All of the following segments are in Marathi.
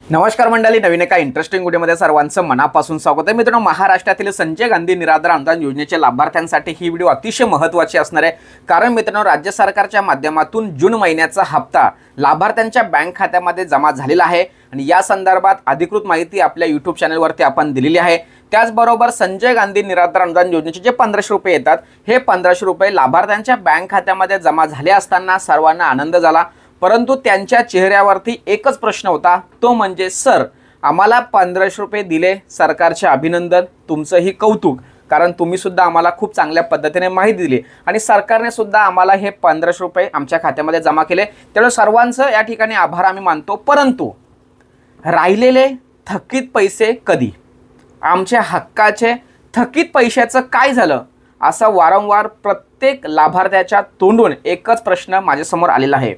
नमस्कार मंडळी, नवीन एका इंटरेस्टिंग व्हिडिओमध्ये सर्वांचं मनापासून स्वागत आहे। मित्रांनो, महाराष्ट्रातील संजय गांधी निराधार अनुदान योजनेच्या लाभार्थ्यांसाठी ही व्हिडिओ अतिशय महत्त्वाची असणार आहे। कारण मित्रांनो, राज्य सरकारच्या माध्यमातून जून महिन्याचा हप्ता लाभार्थ्यांच्या बँक खात्यामध्ये जमा झालेला आहे आणि या संदर्भात अधिकृत माहिती आपल्या YouTube चॅनलवरती आपण दिलेली आहे। त्याचबरोबर संजय गांधी निराधार अनुदान योजनेचे जे 1500 रुपये येतात, हे 1500 रुपये लाभार्थ्यांच्या बँक खात्यामध्ये जमा झाले असताना सर्वांना आनंद झाला। परंतु त्यांच्या चेहऱ्यावरती एकच प्रश्न होता, तो म्हणजे सर, आम्हाला 1500 रुपये दिले, सरकारचे अभिनंदन, तुमचंही कौतुक, कारण तुम्ही सुद्धा आम्हाला खूप चांगल्या पद्धतीने माहिती दिली आणि सरकारने सुद्धा आम्हाला हे 1500 रुपये आमच्या खात्यामध्ये जमा केले, त्यामुळे सर्वांचं या ठिकाणी आभार आम्ही मानतो। परंतु राहिलेले थकीत पैसे कधी, आमच्या हक्काचे थकीत पैशाचं काय झालं, असा वारंवार प्रत्येक लाभार्थ्याच्या तोंडून एकच प्रश्न माझ्यासमोर आलेला आहे।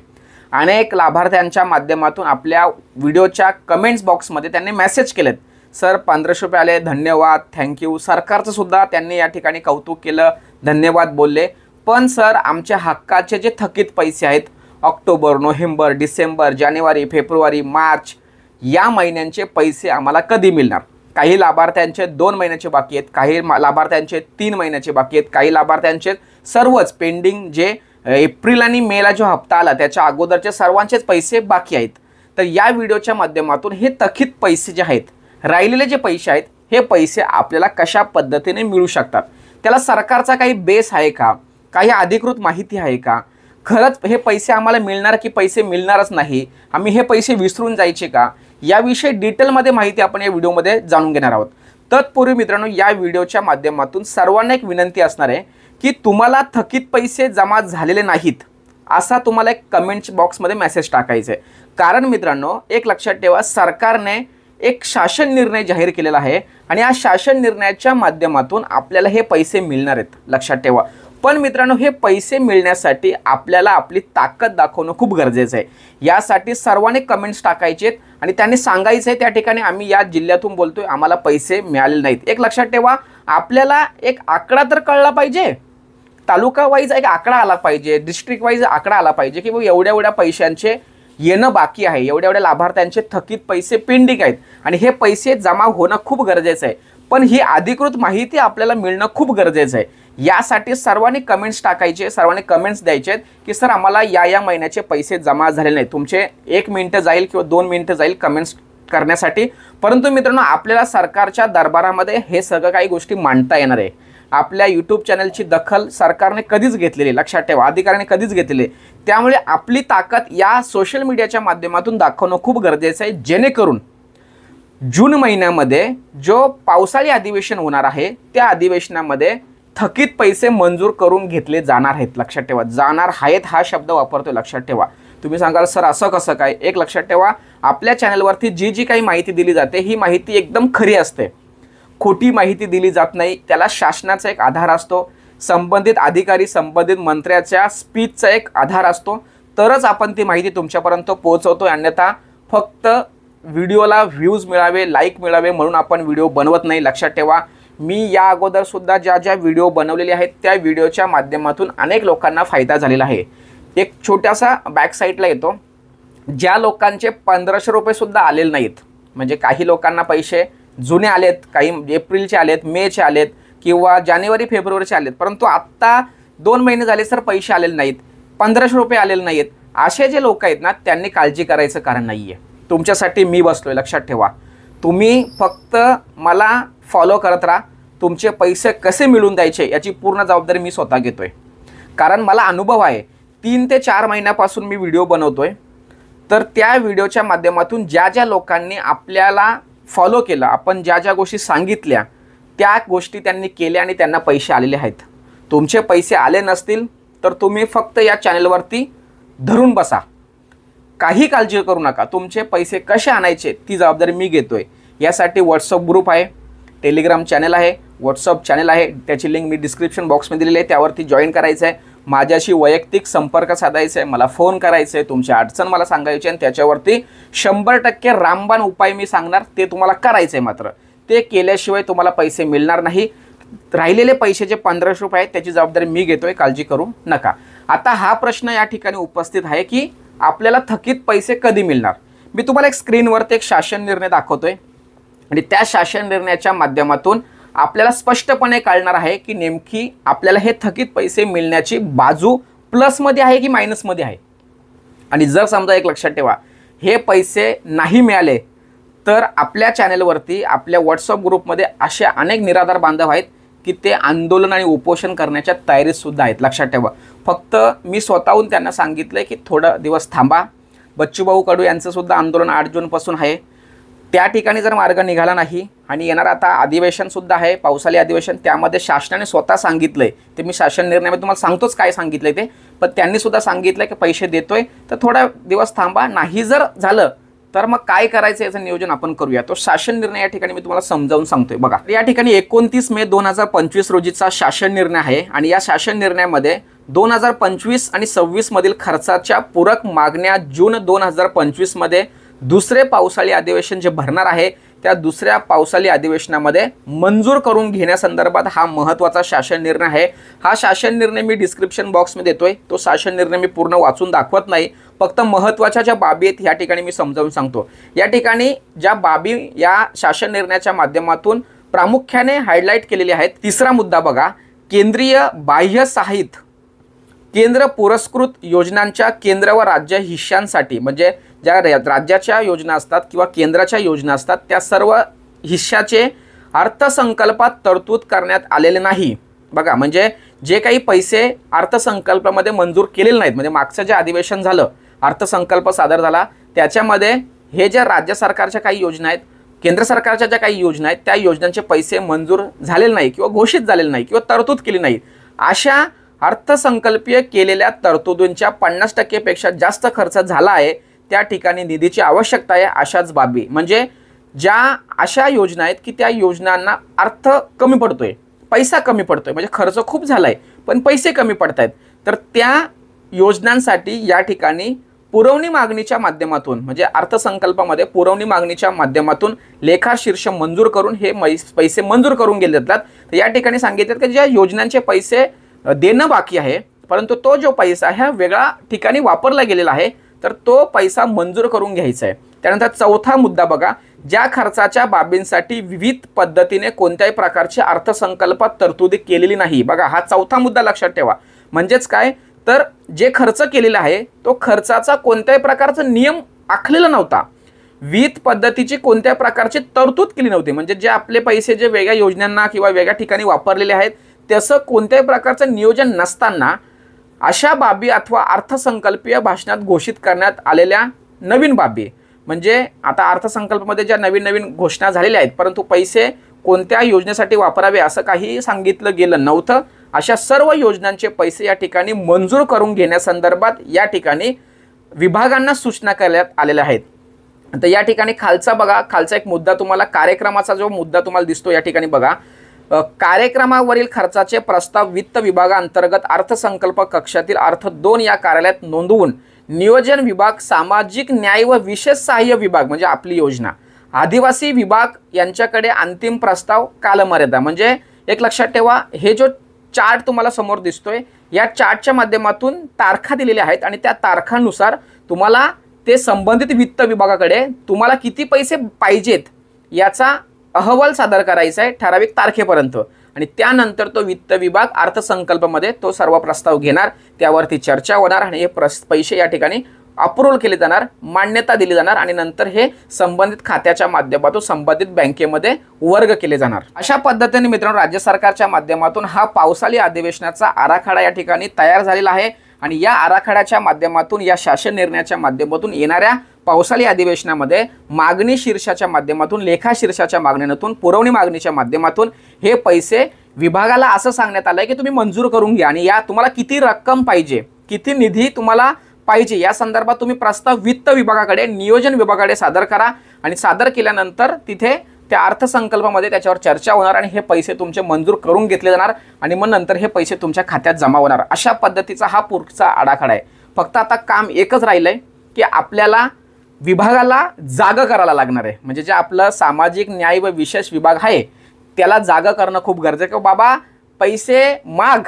अनेक लाभार्थ्यांच्या माध्यमातून आपल्या व्हिडिओच्या कमेंट्स बॉक्समध्ये त्यांनी मेसेज केलेत, सर 1500 रुपये आले, धन्यवाद, थँक्यू। सरकारचं सुद्धा त्यांनी या ठिकाणी कौतुक केलं, धन्यवाद बोलले। पण सर, आमच्या हक्काचे जे थकीत पैसे आहेत, ऑक्टोबर, नोव्हेंबर, डिसेंबर, जानेवारी, फेब्रुवारी, मार्च या महिन्यांचे पैसे आम्हाला कधी मिळणार? काही लाभार्थ्यांचे 2 महिन्याचे बाकी आहेत, काही लाभार्थ्यांचे 3 महिन्याचे बाकी आहेत, काही लाभार्थ्यांचे सर्वच पेंडिंग, जे एप्रिल आणि मेला जो हप्ता आला त्याच्या अगोदरचे सर्वांचेच पैसे बाकी आहेत। तर या व्हिडिओच्या माध्यमातून हे थकीत पैसे जे आहेत, राहिलेले जे पैसे आहेत, हे पैसे आपल्याला कशा पद्धतीने मिळू शकतात, त्याला सरकारचा काही बेस आहे का, काही अधिकृत माहिती आहे का, खरंच हे पैसे आम्हाला मिळणार की पैसे मिळणारच नाही, आम्ही हे पैसे विसरून जायचे का, याविषयी डिटेलमध्ये माहिती आपण या व्हिडिओमध्ये जाणून घेणार आहोत। तत्पूर्वी मित्रांनो, या व्हिडिओच्या माध्यमातून सर्वांना एक विनंती असणार आहे की तुम्हाला थकीत पैसे जमा झालेले नाहीत असा तुम्हाला एक कमेंट्स बॉक्समध्ये मेसेज टाकायचा आहे। कारण मित्रांनो, एक लक्षात ठेवा, सरकारने एक शासन निर्णय जाहीर केलेला आहे आणि या शासन निर्णयाच्या माध्यमातून आपल्याला हे पैसे मिळणार आहेत, लक्षात ठेवा। पण मित्रांनो, हे पैसे मिळण्यासाठी आपल्याला आपली ताकद दाखवणं खूप गरजेचं आहे। यासाठी सर्वांनी कमेंट्स टाकायचे आणि त्यांनी सांगायचं आहे त्या ठिकाणी, आम्ही या जिल्ह्यातून बोलतोय, आम्हाला पैसे मिळाले नाहीत। एक लक्षात ठेवा, आपल्याला एक आकडा तर कळला पाहिजे, तालुका वाईज एक आकडा आला पाहिजे, डिस्ट्रिक्ट वाईज आकडा आला पाहिजे की एवढ्या एवढ्या पैशांचे येणं बाकी आहे, एवढ्या एवढ्या लाभार्थ्यांचे थकीत पैसे पेंडिंग आहेत आणि हे पैसे जमा होणं खूप गरजेचं आहे। पण ही अधिकृत माहिती आपल्याला मिळणं खूप गरजेचं आहे। यासाठी सर्वांनी कमेंट्स टाकायचे, सर्वांनी कमेंट्स द्यायचे की सर, आम्हाला या महिन्याचे पैसे जमा झाले नाही। तुमचे 1 मिनिट जाईल किंवा 2 मिनिटं जाईल कमेंट्स करण्यासाठी, परंतु मित्रांनो, आपल्याला सरकारच्या दरबारामध्ये हे सगळं काही गोष्टी मांडता येणार आहे। आपल्या YouTube चॅनलची दखल सरकारने कधीच घेतलेली, लक्षात ठेवा, अधिकाऱ्याने कधीच घेतलेली। त्यामुळे आपली ताकद या सोशल मीडियाच्या माध्यमातून दाखवणं खूप गरजेचं आहे, जेणेकरून जून महिन्यामध्ये जो पावसाळी अधिवेशन होणार आहे, त्या अधिवेशनामध्ये थकीत पैसे मंजूर करून घेतले जाणार आहेत, लक्षात ठेवा। जाणार आहेत हा शब्द वापरतोय, लक्षात ठेवा। तुम्ही सांगाल सर असं कसं काय? एक लक्षात ठेवा, आपल्या चॅनलवरती जी काही माहिती दिली जाते, ही माहिती एकदम खरी असते, खोटी माहिती दिली जात नाही। त्याला शासनाचा एक आधार असतो, संबंधित अधिकारी, संबंधित मंत्र्याच्या स्पीचचा एक आधार असतो, तरच आपण ती माहिती तुमच्यापर्यंत पोहोचवतो। अन्यथा फक्त व्हिडिओला व्ह्यूज मिळावे, लाईक मिळावे म्हणून आपण व्हिडिओ बनवत नाही, लक्षात ठेवा। मी या अगोदर सुद्धा ज्या व्हिडिओ बनवलेले आहेत, त्या व्हिडिओच्या माध्यमातून अनेक लोकांना फायदा झालेला आहे। एक छोटासा बॅक साईडला येतो, ज्या लोकांचे 1500 रुपये सुद्धा आलेले नाहीत, म्हणजे काही लोकांना पैसे जुने आलेत, काही एप्रिलचे आलेत, मेचे आलेत किंवा जानेवारी फेब्रुवारीचे आलेत, परंतु आत्ता 2 महिने झाले सर पैसे आलेले नाहीत, 1500 रुपये आलेले नाहीत, असे जे लोक आहेत ना, त्यांनी काळजी करायचं कारण नाही आहे। तुमच्यासाठी मी बसलोय, लक्षात ठेवा। तुम्ही फक्त मला फॉलो करत राहा, तुमचे पैसे कसे मिळून द्यायचे याची पूर्ण जबाबदारी मी स्वतः घेतोय। कारण मला अनुभव आहे, 3 ते 4 महिन्यापासून मी व्हिडिओ बनवतोय, तर त्या व्हिडिओच्या माध्यमातून ज्या लोकांनी आपल्याला फॉलो केलं, आपण ज्या गोष्टी सांगितल्या, त्या गोष्टी त्यांनी केल्या आणि त्यांना पैसे आलेले आहेत। तुमचे पैसे आले नसतील तर तुम्ही फक्त या चॅनलवरती धरून बसा, काही काळजी करू नका। तुमचे पैसे कसे आणायचे ती जबाबदारी मी घेतोय। यासाठी व्हॉट्सअप ग्रुप आहे, टेलिग्राम चॅनल आहे, व्हॉट्सअप चॅनल आहे, त्याची लिंक मी डिस्क्रिप्शन बॉक्समध्ये दिलेली आहे, त्यावरती जॉईन करायचं आहे, माझ्याशी वैयक्तिक संपर्क साधायचा आहे, मला फोन करायचा आहे, तुमची अडचण मला सांगायची आणि त्याच्यावरती 100% रामबाण उपाय मी सांगणार, ते तुम्हाला करायचं आहे। मात्र ते केल्याशिवाय तुम्हाला पैसे मिळणार नाही। राहिलेले पैसे जे 1500 रुपये आहेत त्याची जबाबदारी मी घेतोय, काळजी करू नका। आता हा प्रश्न या ठिकाणी उपस्थित आहे की आपल्याला थकीत पैसे कधी मिळणार? मी तुम्हाला एक स्क्रीनवरती एक शासन निर्णय दाखवतोय आणि त्या शासन निर्णयाच्या माध्यमातून आपल्याला स्पष्टपणे कळणार आहे की नेमकी आपल्याला हे थकीत पैसे मिळण्याची बाजू प्लसमध्ये आहे की मायनसमध्ये आहे। आणि जर समजा एक लक्षात ठेवा, हे पैसे नाही मिळाले तर आपल्या चॅनलवरती आपल्या व्हॉट्सअप ग्रुपमध्ये असे अनेक निराधार बांधव आहेत की ते आंदोलन आणि उपोषण करण्याच्या तयारीत सुद्धा आहेत। लक्षात ठेवा, फक्त मी स्वतःहून त्यांना सांगितलं की थोडा दिवस थांबा। बच्चूभाऊ कडू यांचं सुद्धा आंदोलन 8 जूनपासून आहे। त्या ठिकाणी जर मार्ग निघाला नाही आणि येणार आता अधिवेशन सुद्धा आहे, पावसाळी अधिवेशन, त्यामध्ये शासनाने स्वतः सांगितलंय, ते मी शासन निर्णयामध्ये तुम्हाला सांगतोच काय सांगितलंय ते, पण त्यांनी सुद्धा सांगितलं की पैसे देतोय तर थोडा दिवस थांबा, नाही जर झालं तर मग काय करायचं याचं नियोजन आपण करूया। तो शासन निर्णय या ठिकाणी मी तुम्हाला समजावून सांगतोय। बघा, या ठिकाणी 29 मे 2025 रोजीचा शासन निर्णय आहे आणि या शासन निर्णयामध्ये 2025 आणि 26 मधील खर्चाच्या पूरक मागण्या जून 2025 मध्ये दुसरे पावसाळी अधिवेशन जे भरणार आहे त्या दुसऱ्या पावसाळी अधिवेशनामध्ये मंजूर करून घेण्यासंदर्भात हा महत्त्वाचा शासन निर्णय आहे। हा शासन निर्णय मी डिस्क्रिप्शन बॉक्समध्ये देतोय। तो शासन निर्णय मी पूर्ण वाचून दाखवत नाही, फक्त महत्त्वाच्या ज्या बाबी आहेत या ठिकाणी मी समजावून सांगतो। या ठिकाणी ज्या बाबी या शासन निर्णयाच्या माध्यमातून प्रामुख्याने हायलाइट केलेले आहेत। तिसरा मुद्दा बघा, केंद्रीय बाह्य सहाय्य केंद्र पुरस्कृत योजनांच्या केंद्र व राज्य हिश्श्यांसाठी, म्हणजे ज्या राज्याच्या योजना असतात किंवा केंद्राच्या योजना असतात त्या सर्व हिश्श्याचे अर्थसंकल्पात तरतूद करण्यात आलेले नाही। बघा, म्हणजे जे काही पैसे अर्थसंकल्पामध्ये मंजूर केलेले नाहीत, म्हणजे मागचं जे अधिवेशन झालं, अर्थसंकल्प सादर झाला, त्याच्यामध्ये हे ज्या राज्य सरकारच्या काही योजना आहेत, केंद्र सरकारच्या ज्या काही योजना आहेत त्या योजनांचे पैसे मंजूर झालेले नाही किंवा घोषित झालेले नाही किंवा तरतूद केली नाही, अशा अर्थसंकल्पीय केलेल्या तरतुदींच्या 50% पेक्षा जास्त खर्च झाला आहे त्या ठिकाणी निधीची आवश्यकता आहे। अशाच बाबी, म्हणजे ज्या अशा योजना आहेत की त्या योजनांना अर्थ कमी पडतोय, पैसा कमी पडतोय, म्हणजे खर्च खूप झालाय पण पैसे कमी पडतायत, तर त्या योजनांसाठी या ठिकाणी पुरवणी मागणीच्या माध्यमातून, म्हणजे अर्थसंकल्पामध्ये पुरवणी मागणीच्या माध्यमातून लेखाशीर्ष मंजूर करून हे पैसे मंजूर करून गेले जातात। तर या ठिकाणी सांगितलं की ज्या योजनांचे पैसे देणं बाकी आहे परंतु तो जो पैसा ह्या वेगळ्या ठिकाणी वापरला गेलेला आहे तर तो पैसा मंजूर करून घ्यायचा आहे। त्यानंतर चौथा मुद्दा बघा, ज्या खर्चाच्या बाबींसाठी विविध पद्धतीने कोणत्याही प्रकारची अर्थसंकल्पात तरतुदी केलेली नाही। बघा, हा चौथा मुद्दा लक्षात ठेवा। म्हणजेच काय, तर जे खर्च केलेला आहे तो खर्चाचा कोणत्याही प्रकारचा नियम आखलेला नव्हता, विविध पद्धतीची कोणत्याही प्रकारची तरतूद केली नव्हती, म्हणजे जे आपले पैसे जे वेगळ्या योजनांना किंवा वेगळ्या ठिकाणी वापरलेले आहेत त्याचं कोणत्याही प्रकारचं नियोजन नसताना अशा बाबी अथवा अर्थसंकल्पीय भाषणात घोषित करण्यात आलेल्या नवीन बाबी, म्हणजे आता अर्थसंकल्पामध्ये ज्या नवीन नवीन घोषणा झालेल्या आहेत परंतु पैसे कोणत्या योजनेसाठी वापरावे असं काही सांगितलं गेलं नव्हतं, अशा सर्व योजनांचे पैसे या ठिकाणी मंजूर करून घेण्यासंदर्भात या ठिकाणी विभागांना सूचना करण्यात आलेल्या आहेत। तर या ठिकाणी खालचा बघा, खालचा एक मुद्दा तुम्हाला, कार्यक्रमाचा जो मुद्दा तुम्हाला दिसतो या ठिकाणी बघा, कार्यक्रमावरील खर्चाचे प्रस्ताव वित्त विभागांतर्गत अर्थसंकल्प कक्षातील अर्थ 2 या कार्यालयात नोंदवून नियोजन विभाग, सामाजिक न्याय व विशेष सहाय्य विभाग म्हणजे आपली योजना, आदिवासी विभाग यांच्याकडे अंतिम प्रस्ताव कालमर्यादा, म्हणजे एक लक्षात ठेवा, हे जो चार्ट तुम्हाला समोर दिसतोय या चार्टच्या माध्यमातून तारखा दिलेल्या आहेत आणि त्या तारखांनुसार तुम्हाला ते संबंधित वित्त विभागाकडे तुम्हाला किती पैसे पाहिजेत याचा अहवाल सादर करायचा आहे ठराविक तारखेपर्यंत आणि त्यानंतर तो वित्त विभाग अर्थसंकल्पामध्ये तो सर्व प्रस्ताव घेणार, त्यावरती चर्चा होणार आणि हे पैसे या ठिकाणी अप्रूव्हल केले जाणार, मान्यता दिली जाणार आणि नंतर हे संबंधित खात्याच्या माध्यमातून संबंधित बँकेमध्ये वर्ग केले जाणार। अशा पद्धतीने मित्रांनो राज्य सरकारच्या माध्यमातून हा पावसाळी अधिवेशनाचा आराखडा या ठिकाणी तयार झालेला आहे आणि या आराखड्याच्या माध्यमातून, या शासन निर्णयाच्या माध्यमातून येणाऱ्या पावसाळी अधिवेशनामध्ये मागणी शीर्षाच्या माध्यमातून, लेखा शीर्षाच्या मागणीतून, पुरवणी मागणीच्या माध्यमातून हे पैसे विभागाला असं सांगण्यात आलंय की तुम्ही मंजूर करून घ्या आणि या तुम्हाला किती रक्कम पाहिजे, किती निधी तुम्हाला पाहिजे या संदर्भात तुम्ही प्रस्ताव वित्त विभागाकडे, नियोजन विभागाकडे सादर करा आणि सादर केल्यानंतर तिथे त्या अर्थसंकल्पामध्ये त्याच्यावर चर्चा होणार आणि हे पैसे तुमचे मंजूर करून घेतले जाणार आणि मग नंतर हे पैसे तुमच्या खात्यात जमा होणार। अशा पद्धतीचा हा पुढचा आराखडा आहे। फक्त आता काम एकच राहिलंय की आपल्याला विभागाला जागा करायला लागणार आहे, म्हणजे जे आपलं सामाजिक न्याय व विशेष विभाग आहे त्याला जागा करणं खूप गरजेचं आहे। बाबा पैसे माग,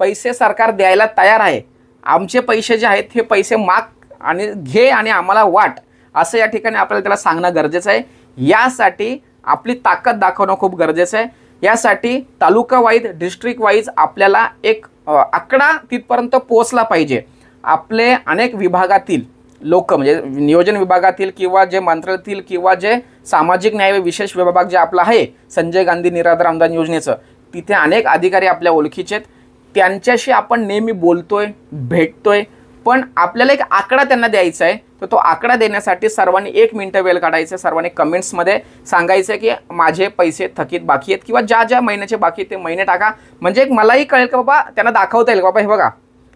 पैसे सरकार द्यायला तयार आहे, आमचे पैसे जे आहेत हे पैसे माग आणि घे आणि आम्हाला वाट, असं या ठिकाणी आपल्याला त्याला सांगणं गरजेचं आहे। यासाठी आपली ताकद दाखवणं खूप गरजेचं आहे। यासाठी तालुका वाईज डिस्ट्रिक्ट वाईज आपल्याला एक आकडा तिथपर्यंत पोहोचला पाहिजे। आपले अनेक विभागातील लोक म्हणजे नियोजन विभागातील किंवा जे मंत्रालयातील किंवा जे सामाजिक न्याय व विशेष विभाग जे आपला आहे संजय गांधी निराधार अनुदान योजनेचं, तिथे अनेक अधिकारी आपल्या ओळखीचे आहेत। त्यांच्याशी आपण नेहमी बोलतोय, भेटतोय, पण आपल्याला एक आकडा त्यांना द्यायचा आहे। तर तो आकडा देण्यासाठी सर्वांनी 1 मिनिट वेळ काढायचा। सर्वांनी कमेंट्समध्ये सांगायचं की माझे पैसे थकीत बाकी आहेत किंवा ज्या ज्या महिन्याचे बाकी ते महिने टाका, म्हणजे एक मलाही कळेल की बाबा त्यांना दाखवता येईल बाबा हे बघा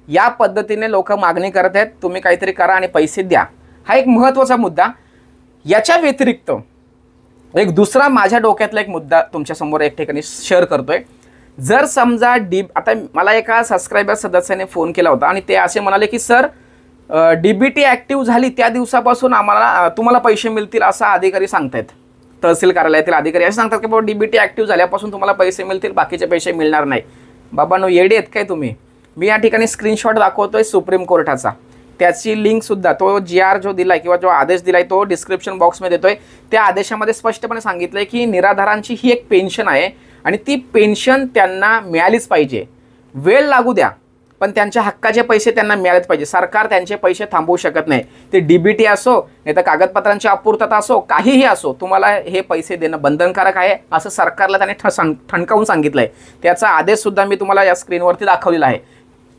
या पद्धतीने लोक मागणी करत आहेत, तुम्ही काहीतरी करा आणि पैसे द्या। हा एक महत्त्वाचा मुद्दा। याच्या व्यतिरिक्त एक दुसरा माझ्या डोक्यातला एक मुद्दा तुमच्यासमोर एक ठिकाणी शेअर करतोय। जर समजा आता मला एका सबस्क्रायबर सदस्याने फोन केला होता आणि ते असे म्हणाले की सर DBT ॲक्टिव्ह झाली त्या दिवसापासून आम्हाला तुम्हाला पैसे मिळतील असं अधिकारी सांगतायत। तहसील कार्यालयातील अधिकारी असे सांगतात की बाबा DBT ॲक्टिव्ह झाल्यापासून तुम्हाला पैसे मिळतील, बाकीचे पैसे मिळणार नाही। बाबांनो येडे आहेत काय तुम्ही? मी या ठिकाणी स्क्रीनशॉट दाखवतोय सुप्रीम कोर्टाचा, त्याची लिंकसुद्धा तो GR जो दिलाय किंवा जो आदेश दिलाय तो डिस्क्रिप्शन बॉक्समध्ये देतोय। त्या आदेशामध्ये स्पष्टपणे सांगितलंय की निराधारांची ही एक पेन्शन आहे आणि ती पेन्शन त्यांना मिळालीच पाहिजे। वेळ लागू द्या पण त्यांच्या हक्काचे पैसे त्यांना मिळालेच पाहिजे। सरकार त्यांचे पैसे थांबवू शकत नाही। ते DBT असो नाही तर कागदपत्रांची अपूर्तता असो, काहीही असो, तुम्हाला हे पैसे देणं बंधनकारक आहे असं सरकारला त्याने ठणकावून सांगितलंय। त्याचा आदेशसुद्धा मी तुम्हाला या स्क्रीनवरती दाखवलेला आहे।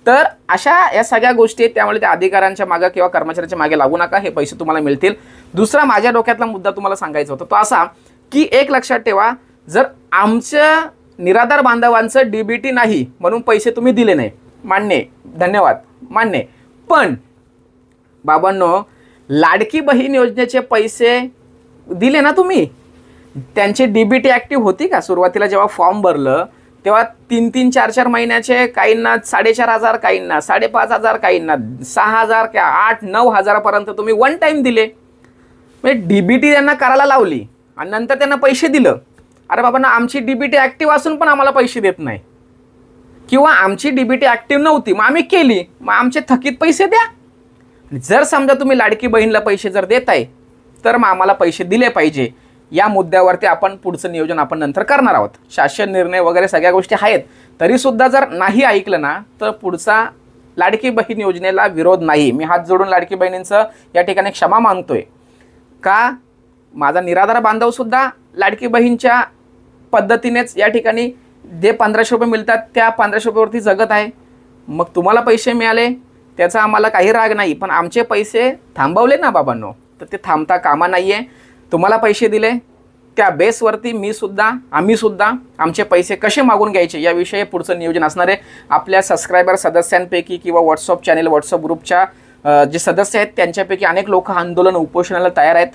तर अशा या सगळ्या गोष्टी आहेत, त्यामुळे त्या अधिकाऱ्यांच्या मागे किंवा कर्मचाऱ्यांच्या मागे लागू नका, हे पैसे तुम्हाला मिळतील। दुसरा माझ्या डोक्यातला मुद्दा तुम्हाला सांगायचा होता तो असा की एक लक्षात ठेवा, जर आमच्या निराधार बांधवांचं DBT नाही म्हणून पैसे तुम्ही दिले नाही, मान्य, धन्यवाद, मान्य, पण बाबांनो लाडकी बहीण योजनेचे पैसे दिले ना तुम्ही, त्यांची DBT ॲक्टिव्ह होती का? सुरुवातीला जेव्हा फॉर्म भरलं तेव्हा 3-3, 4-4 महिन्याचे, काहींना 4,500, काहींना 5,500, काहींना 6,000 किंवा 8-9 हजारापर्यंत तुम्ही वन टाईम दिले। म्हणजे DBT त्यांना करायला लावली आणि नंतर त्यांना पैसे दिलं। अरे बाबांना आमची DBT ॲक्टिव्ह असून पण आम्हाला पैसे देत नाही, किंवा आमची DBT ॲक्टिव्ह नव्हती मग आम्ही केली, मग आमचे थकीत पैसे द्या। जर समजा तुम्ही लाडकी बहीणला पैसे जर देताय तर मग आम्हाला पैसे दिले पाहिजे। या मुद्द्यावरती आपण पुढचं नियोजन आपण नंतर करणार आहोत। शासन निर्णय वगैरे सगळ्या गोष्टी आहेत, तरीसुद्धा जर नाही ऐकलं ना तर पुढचा लाडकी बहीण योजनेला विरोध नाही। मी हात जोडून लाडकी बहिणींचं या ठिकाणी क्षमा मागतोय का माझा निराधार बांधवसुद्धा लाडकी बहीणच्या पद्धतीनेच या ठिकाणी जे 1,500 रुपये मिळतात त्या 1,500 रुपयावरती जगत आहे। मग तुम्हाला पैसे मिळाले त्याचा आम्हाला काही राग नाही, पण आमचे पैसे थांबवले ना बाबांनो, तर ते थांबता कामा नाही आहे। तुम्हाला पैसे दिले त्या बेसवरती आम्ही सुद्धा आमचे पैसे कसे मागून घ्यायचे याविषयी पुढचं नियोजन असणार आहे। आपल्या सबस्क्रायबर सदस्यांपैकी किंवा व्हॉट्सअप चॅनल व्हॉट्सअप ग्रुपच्या जे सदस्य आहेत त्यांच्यापैकी अनेक लोक आंदोलन उपोषणाला तयार आहेत।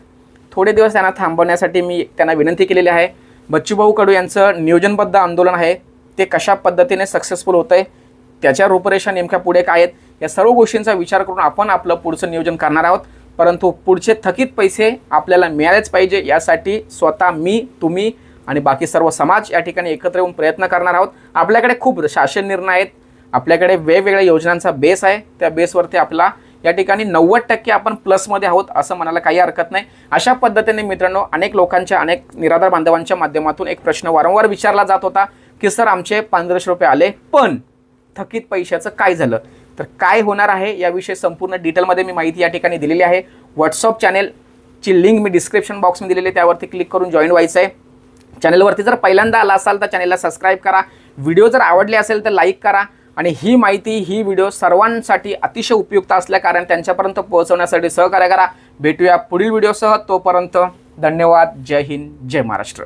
थोडे दिवस त्यांना थांबवण्यासाठी मी त्यांना विनंती केलेली आहे। बच्चूभाऊ कडू यांचं नियोजनबद्ध आंदोलन आहे, ते कशा पद्धतीने सक्सेसफुल होतं आहे, त्याच्या रूपरेषा नेमक्या पुढे काय आहेत, या सर्व गोष्टींचा विचार करून आपण आपलं पुढचं नियोजन करणार आहोत। परंतु पुढचे थकीत पैसे आपल्याला मिळालेच पाहिजे, यासाठी स्वतः मी, तुम्ही आणि बाकी सर्व समाज या ठिकाणी एकत्र येऊन प्रयत्न करणार आहोत। आपल्याकडे खूप शासन निर्णय आहेत, आपल्याकडे वेगवेगळ्या योजनांचा बेस आहे, त्या बेसवरती आपला या ठिकाणी 90% आपण प्लसमध्ये आहोत असं म्हणायला काही हरकत नाही। अशा पद्धतीने मित्रांनो अनेक लोकांच्या, अनेक निराधार बांधवांच्या माध्यमातून एक प्रश्न वारंवार विचारला जात होता की सर आमचे 1,500 रुपये आले पण थकीत पैशाचं काय झालं? तर काय होणार आहे याविषयी संपूर्ण डिटेलमध्ये मी माहिती या ठिकाणी दिलेली आहे। व्हॉट्सअप चॅनलची लिंक मी डिस्क्रिप्शन बॉक्समध्ये दिलेली आहे, त्यावरती क्लिक करून जॉईन व्हायचं आहे। चॅनलवरती जर पहिल्यांदा आला असाल तर चॅनलला सबस्क्राईब करा, व्हिडिओ जर आवडले असेल तर लाईक करा आणि ही माहिती, ही व्हिडिओ सर्वांसाठी अतिशय उपयुक्त असल्या कारण त्यांच्यापर्यंत पोहोचवण्यासाठी सहकार्य करा। भेटूया पुढील व्हिडिओसह, तोपर्यंत धन्यवाद। जय हिंद, जय महाराष्ट्र।